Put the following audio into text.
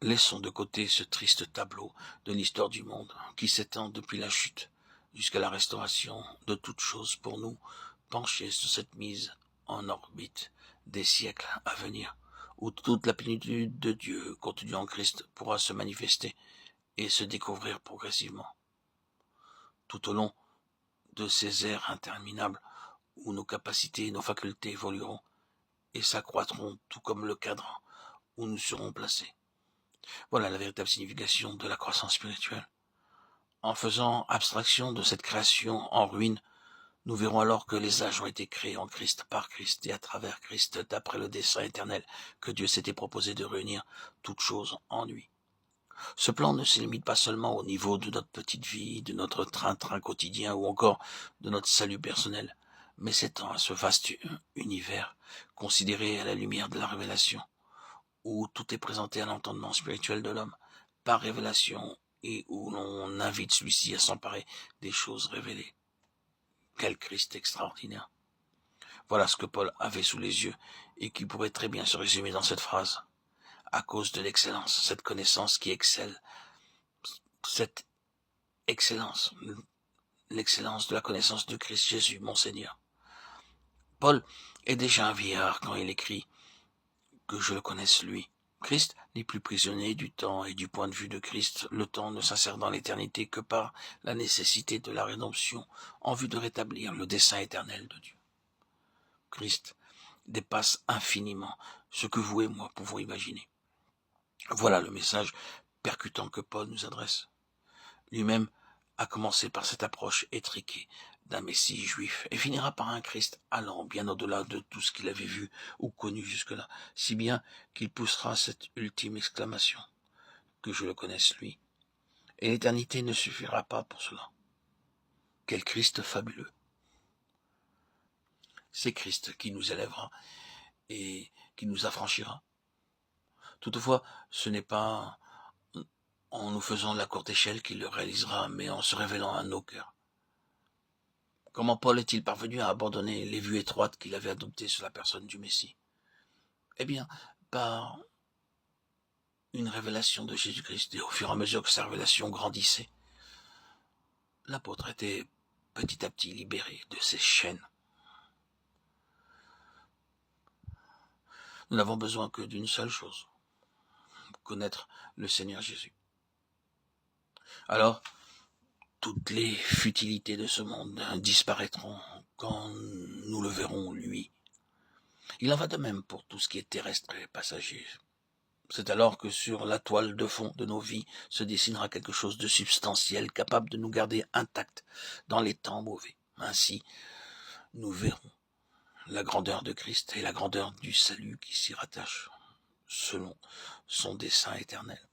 Laissons de côté ce triste tableau de l'histoire du monde qui s'étend depuis la chute jusqu'à la restauration de toutes choses pour nous pencher sur cette mise en orbite des siècles à venir, où toute la plénitude de Dieu contenue en Christ pourra se manifester et se découvrir progressivement. Tout au long de ces ères interminables où nos capacités et nos facultés évolueront et s'accroîtront tout comme le cadre où nous serons placés. Voilà la véritable signification de la croissance spirituelle. En faisant abstraction de cette création en ruine, nous verrons alors que les âges ont été créés en Christ, par Christ et à travers Christ, d'après le dessein éternel que Dieu s'était proposé de réunir toutes choses en lui. Ce plan ne se limite pas seulement au niveau de notre petite vie, de notre train-train quotidien ou encore de notre salut personnel, mais s'étend à ce vaste univers considéré à la lumière de la révélation, où tout est présenté à l'entendement spirituel de l'homme, par révélation, et où l'on invite celui-ci à s'emparer des choses révélées. Quel Christ extraordinaire! Voilà ce que Paul avait sous les yeux, et qui pourrait très bien se résumer dans cette phrase. À cause de l'excellence, cette connaissance qui excelle, cette excellence, l'excellence de la connaissance de Christ Jésus, mon Seigneur. Paul est déjà un vieillard quand il écrit que je le connaisse lui. Christ n'est plus prisonnier du temps, et du point de vue de Christ, le temps ne s'insère dans l'éternité que par la nécessité de la rédemption en vue de rétablir le dessein éternel de Dieu. Christ dépasse infiniment ce que vous et moi pouvons imaginer. Voilà le message percutant que Paul nous adresse. Lui-même a commencé par cette approche étriquée d'un Messie juif et finira par un Christ allant bien au-delà de tout ce qu'il avait vu ou connu jusque-là, si bien qu'il poussera cette ultime exclamation, que je le connaisse lui. Et l'éternité ne suffira pas pour cela. Quel Christ fabuleux! C'est Christ qui nous élèvera et qui nous affranchira. Toutefois, ce n'est pas en nous faisant la courte échelle qu'il le réalisera, mais en se révélant à nos cœurs. Comment Paul est-il parvenu à abandonner les vues étroites qu'il avait adoptées sur la personne du Messie? Eh bien, par une révélation de Jésus-Christ, et au fur et à mesure que sa révélation grandissait, l'apôtre était petit à petit libéré de ses chaînes. Nous n'avons besoin que d'une seule chose, connaître le Seigneur Jésus. Alors, toutes les futilités de ce monde disparaîtront quand nous le verrons, lui. Il en va de même pour tout ce qui est terrestre et passager. C'est alors que sur la toile de fond de nos vies se dessinera quelque chose de substantiel, capable de nous garder intacts dans les temps mauvais. Ainsi, nous verrons la grandeur de Christ et la grandeur du salut qui s'y rattache, selon son dessein éternel.